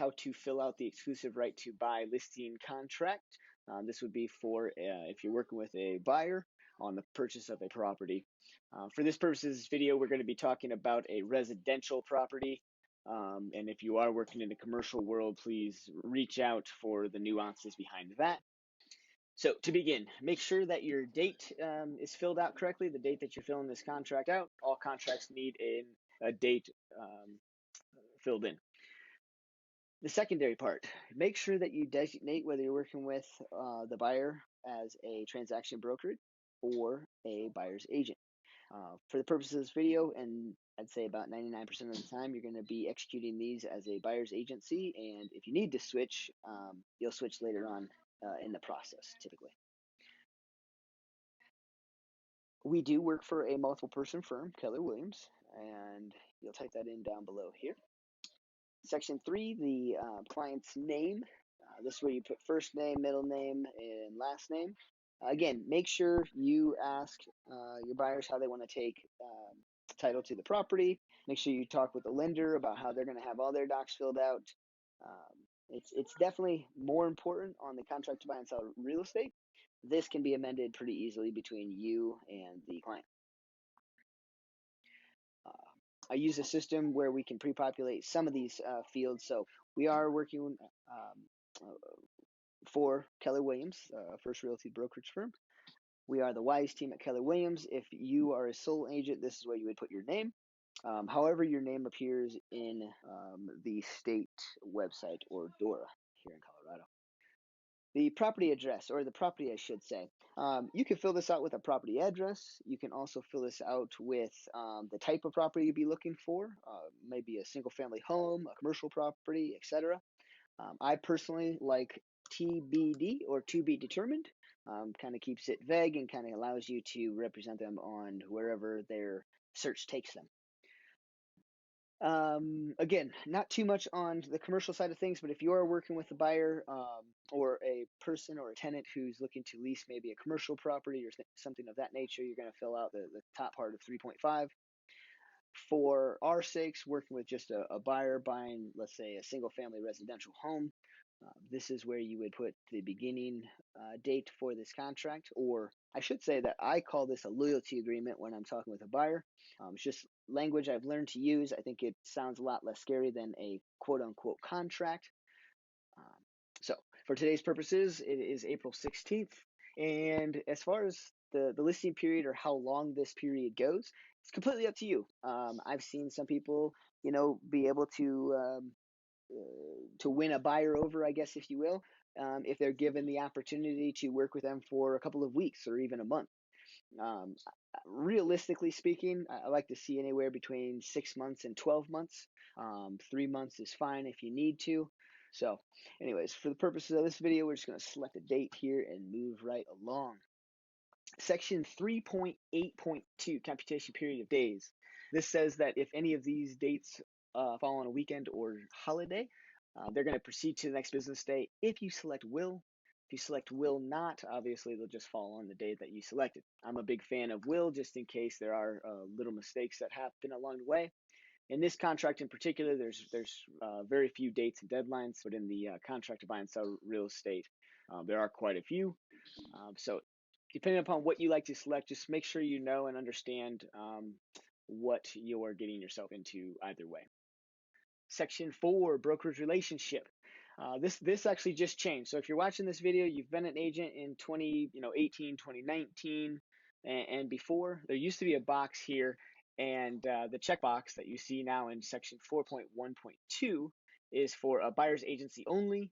how to fill out the exclusive right to buy listing contract. This would be for if you're working with a buyer on the purchase of a property. For this purposes video, we're going to be talking about a residential property. And if you are working in the commercial world, please reach out for the nuances behind that. So to begin, make sure that your date is filled out correctly, the date that you're filling this contract out. All contracts need a date filled in. The secondary part, make sure that you designate whether you're working with the buyer as a transaction brokerage or a buyer's agent. For the purposes of this video, and I'd say about 99% of the time, you're going to be executing these as a buyer's agency, and if you need to switch, you'll switch later on in the process, typically. We do work for a multiple person firm, Keller Williams, and you'll type that in down below here. Section 3, the client's name. This is where you put first name, middle name, and last name. Again, make sure you ask your buyers how they want to take title to the property. Make sure you talk with the lender about how they're going to have all their docs filled out. It's definitely more important on the contract to buy and sell real estate. This can be amended pretty easily between you and the client. I use a system where we can pre-populate some of these fields. So we are working for Keller Williams, First Realty Brokerage Firm. We are the WISE team at Keller Williams. If you are a sole agent, this is where you would put your name. However, your name appears in the state website, or DORA, here in Colorado. The property address, or the property I should say. You can fill this out with a property address. You can also fill this out with the type of property you'd be looking for, maybe a single family home, a commercial property, etc. I personally like TBD, or to be determined. Kind of keeps it vague and kind of allows you to represent them on wherever their search takes them. Again, not too much on the commercial side of things, but if you are working with a buyer or a person or a tenant who's looking to lease maybe a commercial property or something of that nature, you're going to fill out the top part of 3.5. For our sakes, working with just a buyer buying, let's say, a single family residential home, this is where you would put the beginning date for this contract, or I should say that I call this a loyalty agreement when I'm talking with a buyer. It's just language I've learned to use. I think it sounds a lot less scary than a quote-unquote contract. So for today's purposes, it is April 16th. And as far as the listing period or how long this period goes, it's completely up to you. I've seen some people, be able to win a buyer over, I guess, if you will, if they're given the opportunity to work with them for a couple of weeks or even a month. Realistically speaking, I like to see anywhere between 6 months and 12 months. 3 months is fine if you need to. So anyways, for the purposes of this video, we're just going to select a date here and move right along. Section 3.8.2, computation period of days. This says that if any of these dates fall on a weekend or holiday, they're going to proceed to the next business day if you select will. If you select will not, obviously they'll just fall on the day that you selected. I'm a big fan of will, just in case there are little mistakes that happen along the way. In this contract in particular, there's very few dates and deadlines, but in the contract to buy and sell real estate, there are quite a few. So depending upon what you like to select, just make sure you know and understand what you're getting yourself into either way. Section 4, brokerage relationship. This actually just changed. So if you're watching this video, you've been an agent in 2018, 2019, and before. There used to be a box here, and the checkbox that you see now in section 4.1.2 is for a buyer's agency only.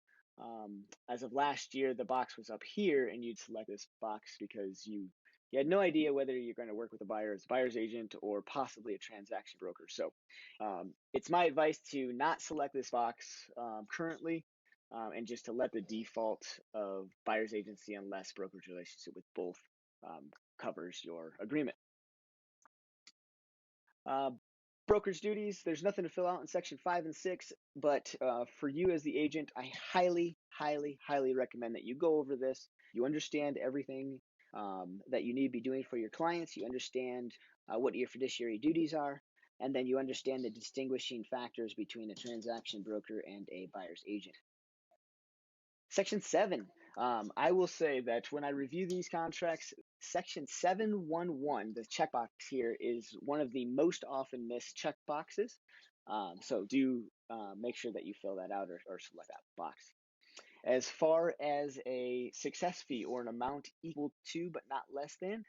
As of last year, the box was up here, and you'd select this box because you had no idea whether you're going to work with a buyer as a buyer's agent or possibly a transaction broker. So it's my advice to not select this box currently, and just to let the default of buyer's agency unless brokerage relationship with both covers your agreement. Brokerage duties, there's nothing to fill out in section 5 and 6, but for you as the agent, I highly, highly, highly recommend that you go over this. You understand everything that you need to be doing for your clients. You understand what your fiduciary duties are. and then you understand the distinguishing factors between a transaction broker and a buyer's agent. Section 7. I will say that when I review these contracts, Section 711, the checkbox here, is one of the most often missed checkboxes. So do make sure that you fill that out or select that box. As far as a success fee or an amount equal to but not less than,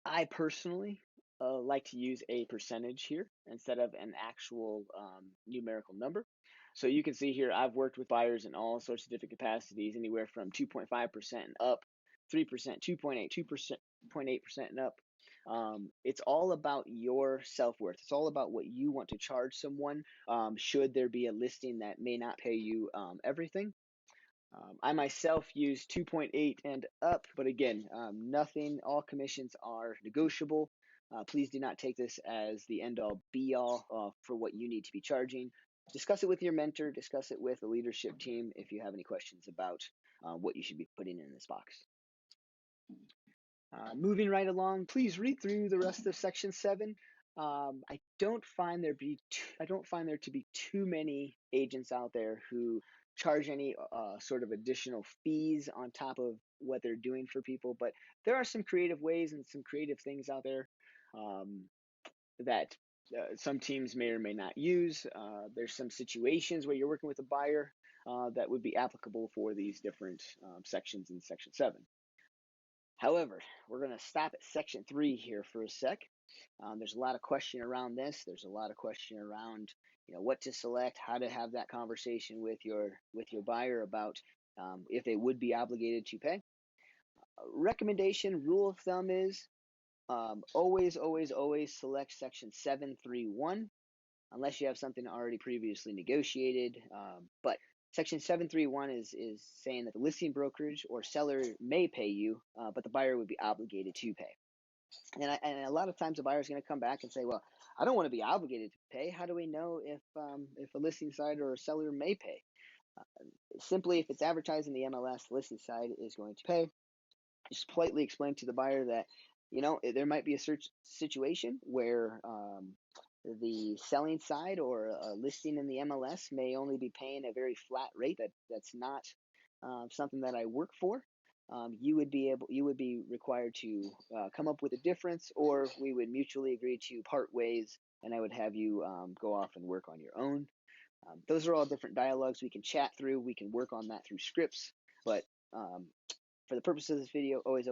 I personally like to use a percentage here instead of an actual numerical number. So you can see here, I've worked with buyers in all sorts of different capacities, anywhere from 2.5% and up, 3%, 2.8, 2.8% and up. It's all about your self-worth. It's all about what you want to charge someone should there be a listing that may not pay you everything. I myself use 2.8 and up, but again, nothing, all commissions are negotiable. Please do not take this as the end all be all for what you need to be charging. Discuss it with your mentor, discuss it with the leadership team if you have any questions about what you should be putting in this box. Moving right along, please read through the rest of Section 7. I don't find there to be too many agents out there who charge any sort of additional fees on top of what they're doing for people, but there are some creative ways and some creative things out there that some teams may or may not use. There's some situations where you're working with a buyer that would be applicable for these different sections in Section 7. However, we're going to stop at Section 3 here for a sec. There's a lot of question around this. There's a lot of question around, what to select, how to have that conversation with your buyer about if they would be obligated to pay. Recommendation, rule of thumb is always select Section 731 unless you have something already previously negotiated. But Section 731 is saying that the listing brokerage or seller may pay you, but the buyer would be obligated to pay. And a lot of times the buyer is going to come back and say, well, I don't want to be obligated to pay. How do we know if a listing side or a seller may pay? Simply, if it's advertised in the MLS, the listing side is going to pay. Just politely explain to the buyer that, there might be a search situation where the selling side or a listing in the MLS may only be paying a very flat rate that's not something that I work for. You would be required to come up with a difference, or we would mutually agree to part ways, and I would have you go off and work on your own. Those are all different dialogues we can chat through. We can work on that through scripts, but for the purpose of this video, always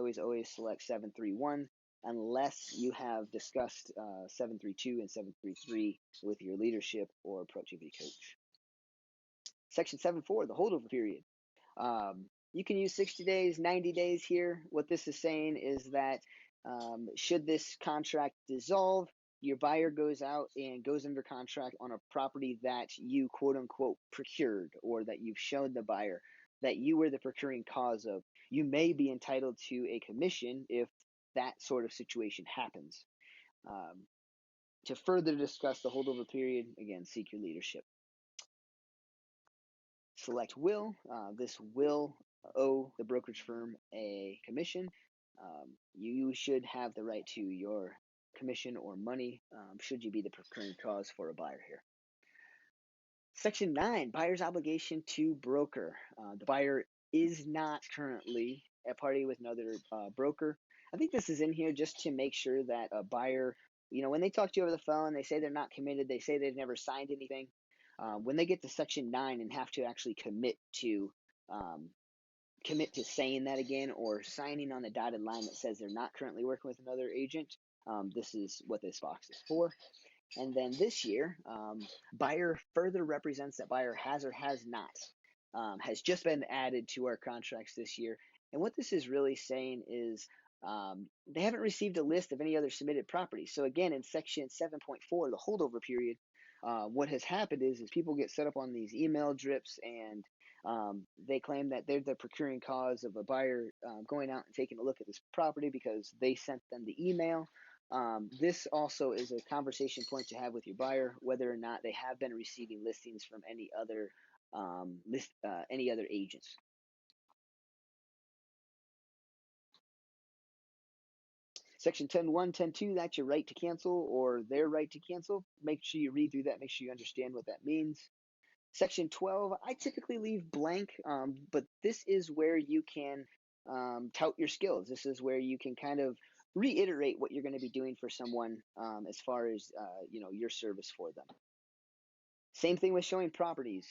select 731 unless you have discussed 732 and 733 with your leadership or productivity coach. Section 7.4, the holdover period. You can use 60 days, 90 days here. What this is saying is that should this contract dissolve, your buyer goes out and goes under contract on a property that you quote unquote procured, or that you've shown the buyer that you were the procuring cause of. You may be entitled to a commission if that sort of situation happens. To further discuss the holdover period, again, seek your leadership. Select will. This will owe the brokerage firm a commission. You should have the right to your commission or money should you be the procuring cause for a buyer here. Section 9, buyer's obligation to broker. The buyer is not currently a party with another broker. I think this is in here just to make sure that a buyer, when they talk to you over the phone, they say they're not committed, they say they've never signed anything. When they get to Section 9 and have to actually commit to saying that again, or signing on the dotted line that says they're not currently working with another agent, this is what this box is for. And then this year, buyer further represents that buyer has or has not, has just been added to our contracts this year. And what this is really saying is they haven't received a list of any other submitted properties. So again, in Section 7.4, the holdover period, what has happened is people get set up on these email drips, and they claim that they're the procuring cause of a buyer going out and taking a look at this property because they sent them the email. This also is a conversation point to have with your buyer, whether or not they have been receiving listings from any other agents. Section 10.1, 10.2, that's your right to cancel or their right to cancel. Make sure you read through that. Make sure you understand what that means. Section 12, I typically leave blank, but this is where you can tout your skills. This is where you can kind of reiterate what you're going to be doing for someone as far as your service for them. Same thing with showing properties.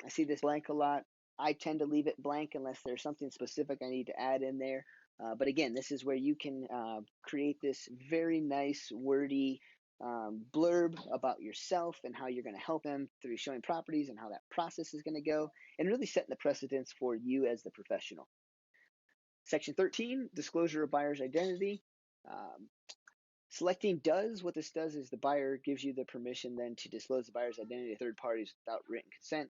I see this blank a lot. I tend to leave it blank unless there's something specific I need to add in there. But again, this is where you can create this very nice, wordy blurb about yourself and how you're going to help them through showing properties and how that process is going to go, and really setting the precedence for you as the professional. Section 13, disclosure of buyer's identity. Selecting does, what this does is the buyer gives you the permission then to disclose the buyer's identity to third parties without written consent.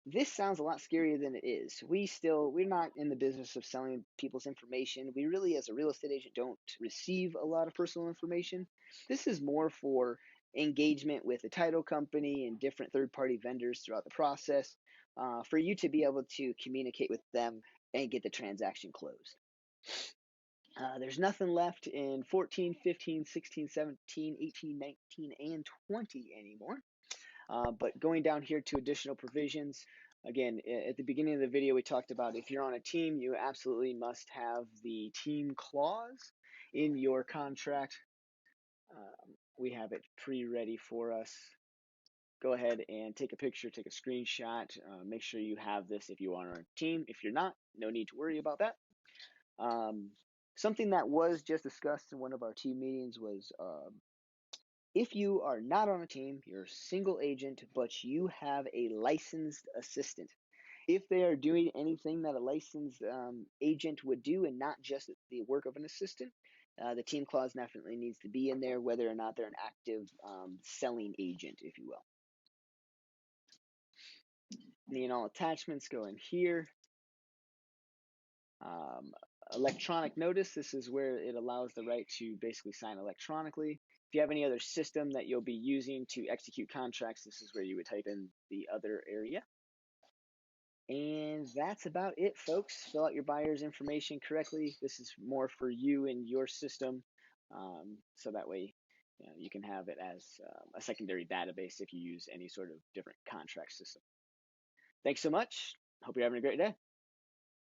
This sounds a lot scarier than it is. We're not in the business of selling people's information. We really, as a real estate agent, don't receive a lot of personal information. This is more for engagement with the title company and different third-party vendors throughout the process, for you to be able to communicate with them and get the transaction closed. There's nothing left in 14, 15, 16, 17, 18, 19, and 20 anymore. But going down here to additional provisions, again, at the beginning of the video, we talked about if you're on a team, you absolutely must have the team clause in your contract. We have it pre-ready for us. Go ahead and take a picture, take a screenshot. Make sure you have this if you are on a team. If you're not, no need to worry about that. Something that was just discussed in one of our team meetings was if you are not on a team, you're a single agent, but you have a licensed assistant. If they are doing anything that a licensed agent would do and not just the work of an assistant, the team clause definitely needs to be in there, whether or not they're an active selling agent, if you will. And all attachments go in here. Electronic notice, this is where it allows the right to basically sign electronically. If you have any other system that you'll be using to execute contracts, this is where you would type in the other area. And that's about it, folks. Fill out your buyer's information correctly. This is more for you and your system, so that way you can have it as a secondary database if you use any sort of different contract system. Thanks so much. Hope you're having a great day.